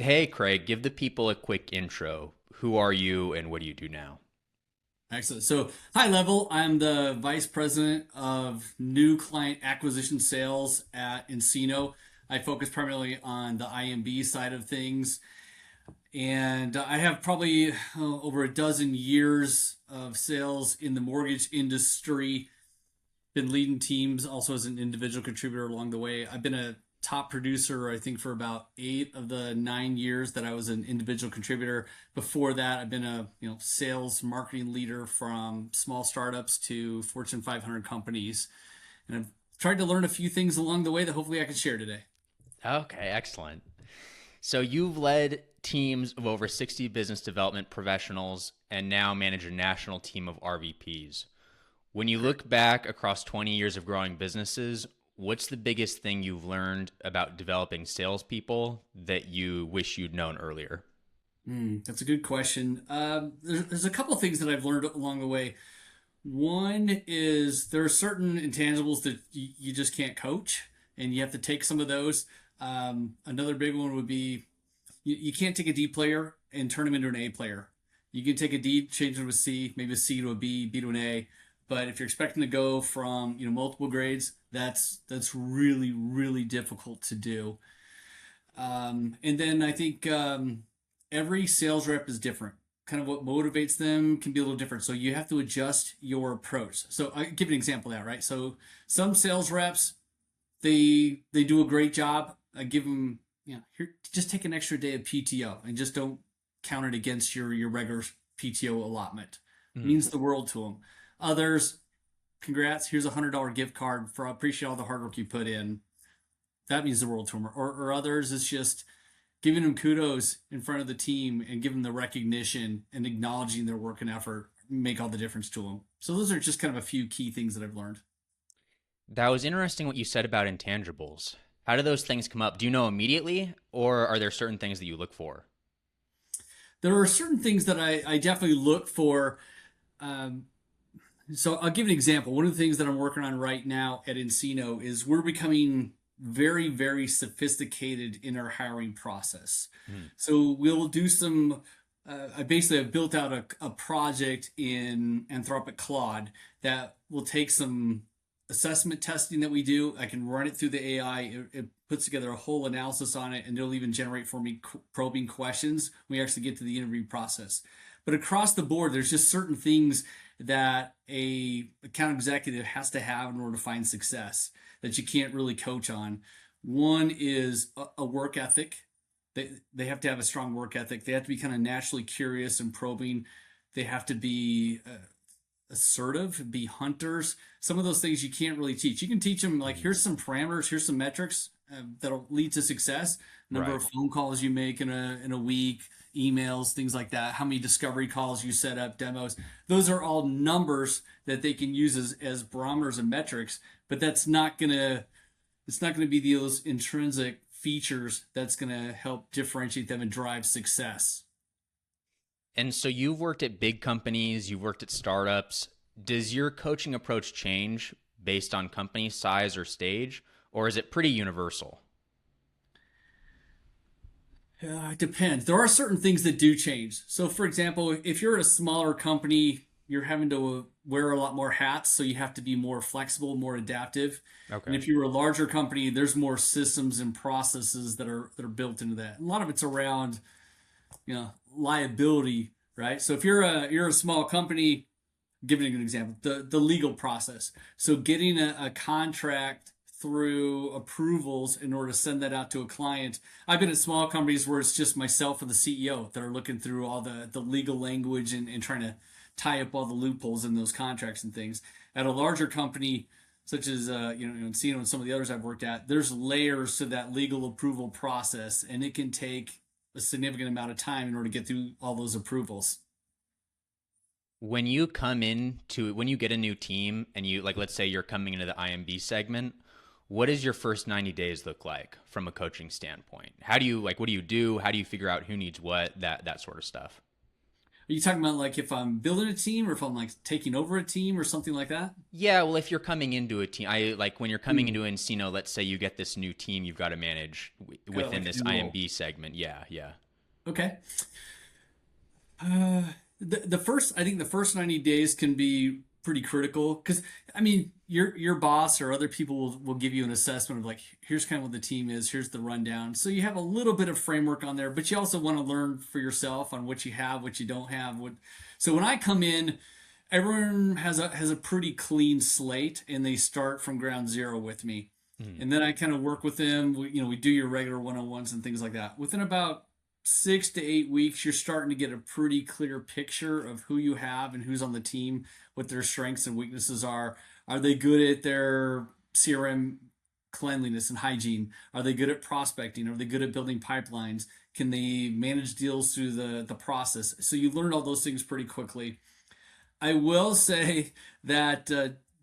Hey, Craig, give the people a quick intro. Who are you and what do you do now? Excellent. So, high level, I'm the vice president of new client acquisition sales at nCino. I focus primarily on the IMB side of things, and I have probably over a dozen years of sales in the mortgage industry. Been leading teams also as an individual contributor along the way. I've been a top producer, I think, for about 8 of the 9 years that I was an individual contributor. Before that, I've been a sales marketing leader from small startups to Fortune 500 companies, and I've tried to learn a few things along the way that hopefully I can share today. Okay, excellent. So you've led teams of over 60 business development professionals and now manage a national team of RVPs. When you look back across 20 years of growing businesses, what's the biggest thing you've learned about developing salespeople that you wish you'd known earlier? That's a good question. There's a couple of things that I've learned along the way. One is there are certain intangibles that you just can't coach, and you have to take some of those. Another big one would be you can't take a D player and turn him into an A player. You can take a D, change him to a C, maybe a C to a B, B to an A. But if you're expecting to go from multiple grades, that's really really difficult to do. And then I think every sales rep is different. Kind of what motivates them can be a little different. So you have to adjust your approach. So I give an example of that, right? So some sales reps, they do a great job. I give them, here, just take an extra day of PTO and just don't count it against your regular PTO allotment. It Mm. means the world to them. Others, congrats, here's $100 gift card for I appreciate all the hard work you put in. That means the world to them. Or others, it's just giving them kudos in front of the team and giving them the recognition and acknowledging their work and effort make all the difference to them. So those are just kind of a few key things that I've learned. That was interesting what you said about intangibles. How do those things come up? Do you know immediately, or are there certain things that you look for? There are certain things that I definitely look for. Um, so I'll give an example. One of the things that I'm working on right now at nCino is we're becoming very, very sophisticated in our hiring process. Mm. So we'll do some. I basically have built out a project in Anthropic Claude that will take some assessment testing that we do. I can run it through the AI. It puts together a whole analysis on it, and it'll even generate for me probing questions when we actually get to the interview process. But across the board, there's just certain things that a account executive has to have in order to find success that you can't really coach on. One is a work ethic. They have to have a strong work ethic. They have to be kind of naturally curious and probing. They have to be assertive, be hunters. Some of those things you can't really teach. You can teach them like here's some parameters, here's some metrics that'll lead to success. Number Right. of phone calls you make in a week, emails, things like that. How many discovery calls you set up, demos. Those are all numbers that they can use as barometers and metrics. But it's not gonna be those intrinsic features that's gonna help differentiate them and drive success. And so you've worked at big companies, you've worked at startups. Does your coaching approach change based on company size or stage, or is it pretty universal? It depends. There are certain things that do change. So, for example, if you're at a smaller company, you're having to wear a lot more hats, so you have to be more flexible, more adaptive. And Okay. if you're a larger company, there's more systems and processes that are built into that. A lot of it's around liability, right? So if you're a small company, giving an example, the legal process. So getting a contract through approvals in order to send that out to a client. I've been at small companies where it's just myself and the CEO that are looking through all the legal language and trying to tie up all the loopholes in those contracts and things. At a larger company, such as nCino and some of the others I've worked at, there's layers to that legal approval process, and it can take a significant amount of time in order to get through all those approvals. When you get a new team and you, like, let's say you're coming into the IMB segment, what does your first 90 days look like from a coaching standpoint? How do you, like, what do you do? How do you figure out who needs what, that sort of stuff? Are you talking about like if I'm building a team or if I'm like taking over a team or something like that? Yeah, well, if you're coming into a team, I like when you're coming Hmm. into nCino, let's say you get this new team you've got to manage Got it within like a this new role. IMB segment. Yeah, yeah. Okay. Uh, the first, I think the first 90 days can be pretty critical because I mean your boss or other people will give you an assessment of like here's kind of what the team is, here's the rundown. So you have a little bit of framework on there, but you also want to learn for yourself on what you have, what you don't have. So when I come in, everyone has a pretty clean slate and they start from ground zero with me. Mhm. And then I kind of work with them. We do your regular one-on-ones and things like that. Within about 6 to 8 weeks, you're starting to get a pretty clear picture of who you have and who's on the team, what their strengths and weaknesses are. Are they good at their CRM cleanliness and hygiene? Are they good at prospecting? Are they good at building pipelines? Can they manage deals through the process? So you learn all those things pretty quickly. I will say that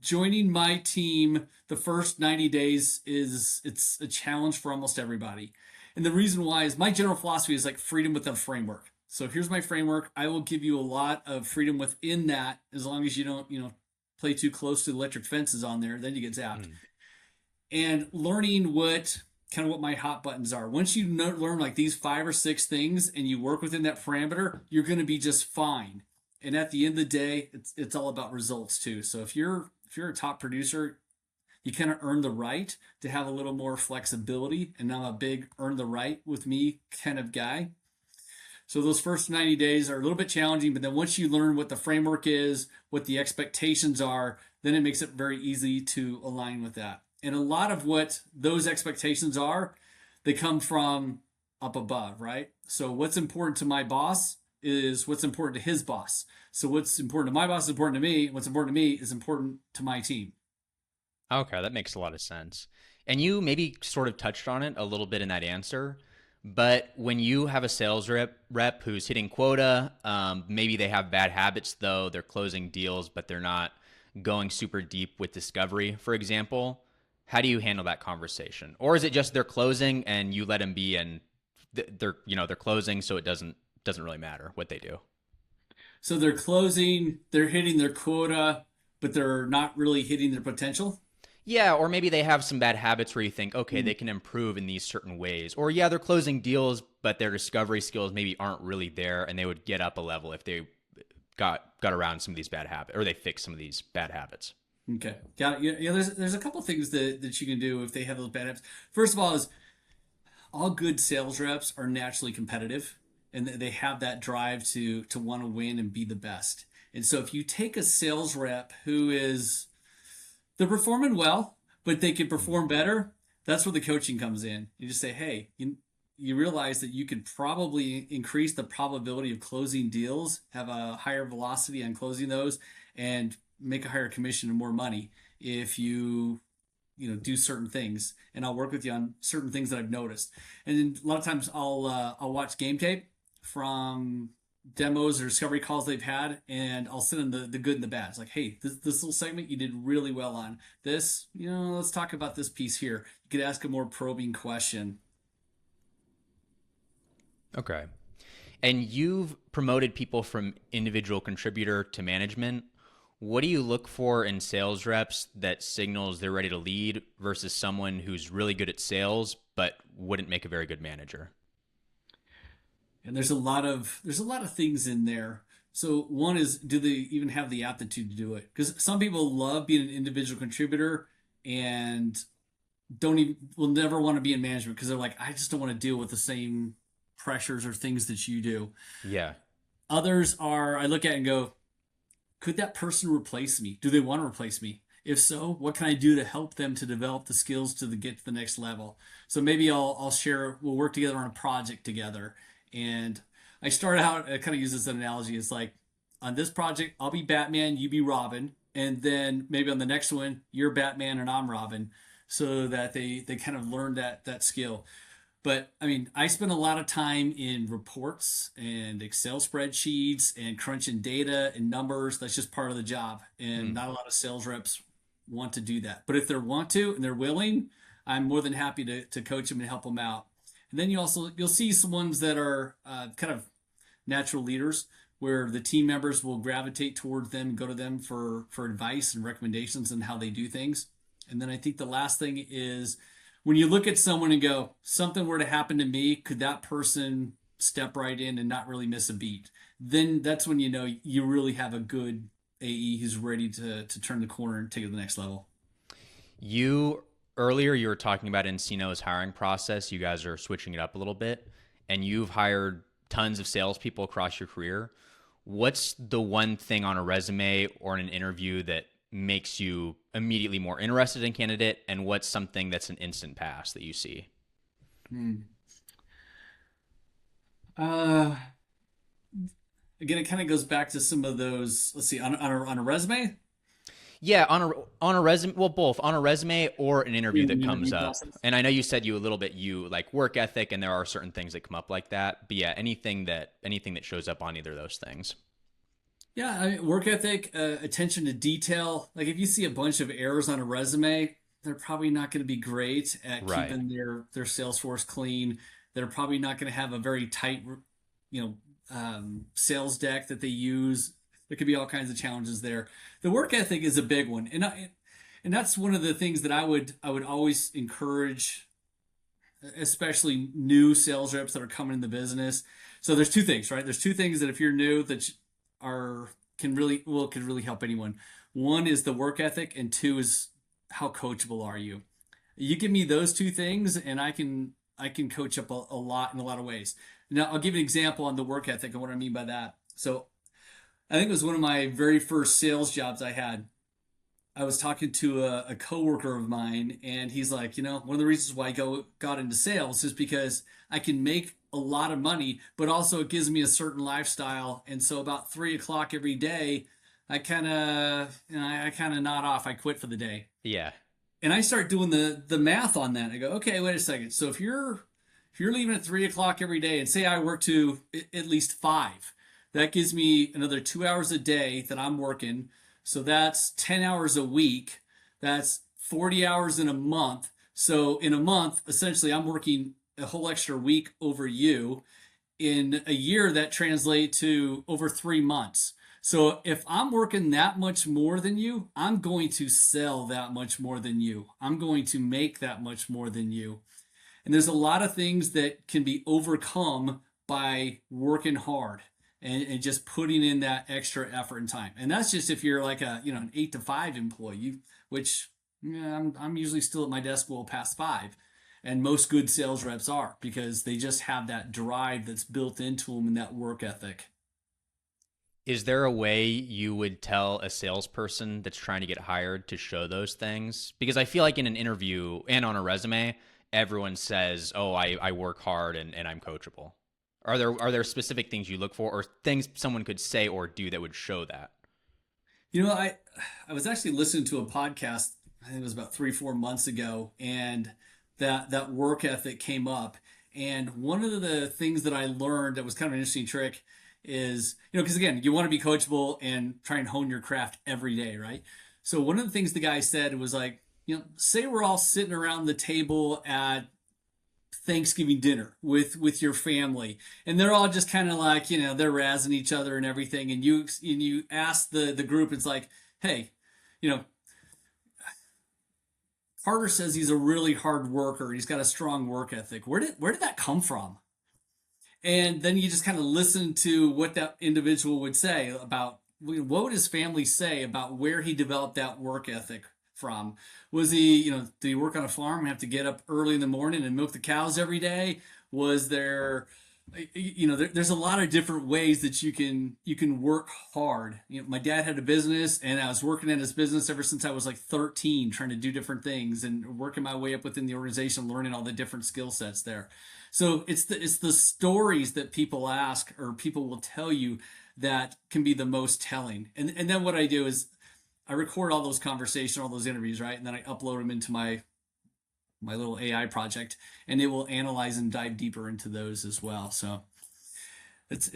joining my team the first 90 days it's a challenge for almost everybody. And the reason why is my general philosophy is like freedom within a framework. So here's my framework. I will give you a lot of freedom within that as long as you don't, play too close to the electric fences on there, then you get zapped. Mhm. And learning what my hot buttons are. Once you learn like these 5 or 6 things and you work within that parameter, you're going to be just fine. And at the end of the day, it's all about results too. So if you're a top producer, you kind of earn the right to have a little more flexibility. And I'm a big earn the right with me kind of guy. So those first 90 days are a little bit challenging, but then once you learn what the framework is, what the expectations are, then it makes it very easy to align with that. And a lot of what those expectations are, they come from up above, right? So what's important to my boss is what's important to his boss. So what's important to my boss is important to me. What's important to me is important to my team. Okay, that makes a lot of sense. And you maybe sort of touched on it a little bit in that answer, but when you have a sales rep who's hitting quota, maybe they have bad habits though, they're closing deals, but they're not going super deep with discovery, for example. How do you handle that conversation? Or is it just they're closing and you let them be and they're closing, so it doesn't really matter what they do? So they're closing, they're hitting their quota, but they're not really hitting their potential. Yeah, or maybe they have some bad habits where you think, okay, they can improve in these certain ways. Or yeah, they're closing deals, but their discovery skills maybe aren't really there, and they would get up a level if they got around some of these bad habits, or they fix some of these bad habits. Okay, got it. Yeah, there's a couple of things that you can do if they have those bad habits. First of all, is all good sales reps are naturally competitive, and they have that drive to want to win and be the best. And so if you take a sales rep who is they're performing well, but they can perform better, that's where the coaching comes in. You just say, hey, you realize that you could probably increase the probability of closing deals, have a higher velocity on closing those, and make a higher commission and more money if you do certain things. And I'll work with you on certain things that I've noticed. And then a lot of times I'll watch game tape from demos or discovery calls they've had, and I'll send them the good and the bad. It's like, hey, this little segment you did really well on. This, let's talk about this piece here. You could ask a more probing question. Okay. And you've promoted people from individual contributor to management. What do you look for in sales reps that signals they're ready to lead versus someone who's really good at sales but wouldn't make a very good manager? And there's a lot of things in there. So one is, do they even have the aptitude to do it? Because some people love being an individual contributor and don't even will never want to be in management because they're like, I just don't want to deal with the same pressures or things that you do. Yeah. Others are, I look at it and go, could that person replace me? Do they want to replace me? If so, what can I do to help them to develop the skills to get to the next level? So maybe I'll share. We'll work together on a project together. And I start out. I kind of use this analogy. It's like on this project, I'll be Batman, you be Robin, and then maybe on the next one, you're Batman and I'm Robin, so that they kind of learn that skill. But I mean, I spend a lot of time in reports and Excel spreadsheets and crunching data and numbers. That's just part of the job. And Hmm. not a lot of sales reps want to do that. But if they want to and they're willing, I'm more than happy to coach them and help them out. And then you'll see some ones that are kind of natural leaders. where the team members will gravitate toward them, go to them for advice and recommendations on how they do things. And then I think the last thing is when you look at someone and go, something were to happen to me, could that person step right in and not really miss a beat? Then that's when you know you really have a good AE who's ready to turn the corner and take it to the next level. You earlier you were talking about nCino's hiring process. You guys are switching it up a little bit, and you've hired tons of salespeople across your career. What's the one thing on a resume or in an interview that makes you immediately more interested in candidate, and what's something that's an instant pass that you see? Hmm. Uh, Again, it kind of goes back to some of those. Let's see, on a resume, Yeah, on a resume, well, both on a resume or an interview in that the comes interview up. process. And I know you said you a little bit you like work ethic, and there are certain things that come up like that. But yeah, anything that shows up on either of those things. Yeah, I mean, work ethic, attention to detail. Like if you see a bunch of errors on a resume, they're probably not going to be great at Right. keeping their Salesforce clean. They're probably not going to have a very tight, you know, sales deck that they use. There could be all kinds of challenges there. The work ethic is a big one, and that's one of the things that I would always encourage, especially new sales reps that are coming in the business. So there's two things, right? There's two things that if you're new that are can really help anyone. One is the work ethic, and two is how coachable are you. You give me those two things, and I can coach up a lot in a lot of ways. Now I'll give you an example on the work ethic and what I mean by that. So I think it was one of my very first sales jobs I had. I was talking to a coworker of mine, and he's like, one of the reasons why got into sales is because I can make a lot of money, but also it gives me a certain lifestyle. And so about 3 o'clock every day, I kind of nod off. I quit for the day, Yeah. and I start doing the math on that. I go, okay, wait a second. So if you're leaving at 3 o'clock every day, and say I work to at least five, that gives me another 2 hours a day that I'm working. So that's 10 hours a week. That's 40 hours in a month. So in a month, essentially, I'm working a whole extra week over you. In a year, that translates to over 3 months. So if I'm working that much more than you, I'm going to sell that much more than you. I'm going to make that much more than you. And there's a lot of things that can be overcome by working hard and just putting in that extra effort and time. And that's just if you're like an 8 to 5 employee, which yeah, I'm usually still at my desk well past 5. And most good sales reps are because they just have that drive that's built into them and that work ethic. Is there a way you would tell a salesperson that's trying to get hired to show those things? Because I feel like in an interview and on a resume, everyone says, "Oh, I work hard and I'm coachable." Are there specific things you look for, or things someone could say or do that would show that? I was actually listening to a podcast. I think it was about 3 4 months ago, and that work ethic came up. And one of the things that I learned that was kind of an interesting trick is because again, you want to be coachable and try and hone your craft every day, right? So one of the things the guy said was like, say we're all sitting around the table at Thanksgiving dinner with your family, and they're all just kind of like they're razzing each other and everything, and you ask the group, it's like, hey, you know Carter says he's a really hard worker, he's got a strong work ethic. Where did that come from? And then you just kind of listen to what that individual would say about what would his family say about where he developed that work ethic from. Was he, did he work on a farm and have to get up early in the morning and milk the cows every day? Was there, there's a lot of different ways that you can work hard. My dad had a business, and I was working at his business ever since I was like 13, trying to do different things and working my way up within the organization, learning all the different skill sets there. So it's the stories that people ask or people will tell you that can be the most telling. And then what I do is I record all those conversations, all those interviews, right? And then I upload them into my little AI project, and it will analyze and dive deeper into those as well. So it's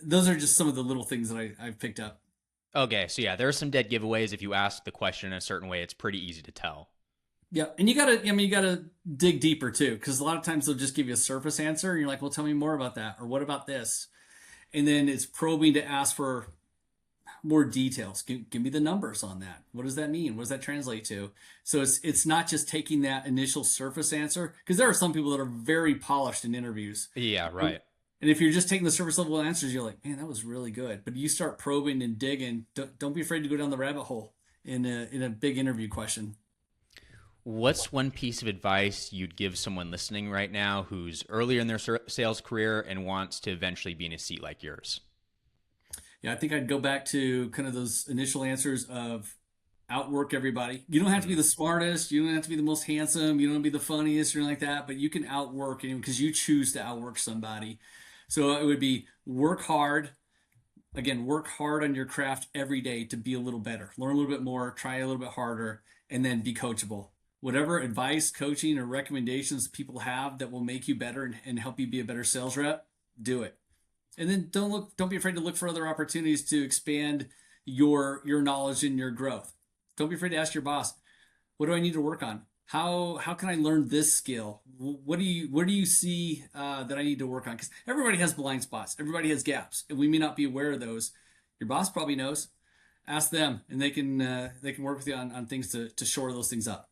those are just some of the little things that I've picked up. Okay, so yeah, there are some dead giveaways. If you ask the question in a certain way, it's pretty easy to tell. Yeah, and you gotta dig deeper too, because a lot of times they'll just give you a surface answer, and you're like, well, tell me more about that, or what about this? And then it's probing to ask for more details. Give me the numbers on that. What does that mean? What does that translate to? So it's not just taking that initial surface answer, because there are some people that are very polished in interviews. Yeah, right. And if you're just taking the surface level answers, you're like, man, that was really good. But you start probing and digging. Don't be afraid to go down the rabbit hole in a big interview question. What's one piece of advice you'd give someone listening right now who's earlier in their sales career and wants to eventually be in a seat like yours? Yeah, I think I'd go back to kind of those initial answers of outwork everybody. You don't have to be the smartest. You don't have to be the most handsome. You don't have to be the funniest or anything like that, but you can outwork anyone because you choose to outwork somebody. So it would be work hard. Again, work hard on your craft every day to be a little better. Learn a little bit more, try a little bit harder, and then be coachable. Whatever advice, coaching, or recommendations people have that will make you better and help you be a better sales rep, do it. And then don't be afraid to look for other opportunities to expand your knowledge and your growth. Don't be afraid to ask your boss, what do I need to work on? How can I learn this skill? Where do you see that I need to work on? Because everybody has blind spots. Everybody has gaps, and we may not be aware of those. Your boss probably knows. Ask them, and they can work with you on things to shore those things up.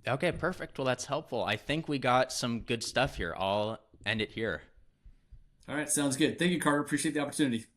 Okay, perfect. Well, that's helpful. I think we got some good stuff here. I'll end it here. All right, sounds good. Thank you, Carter. Appreciate the opportunity.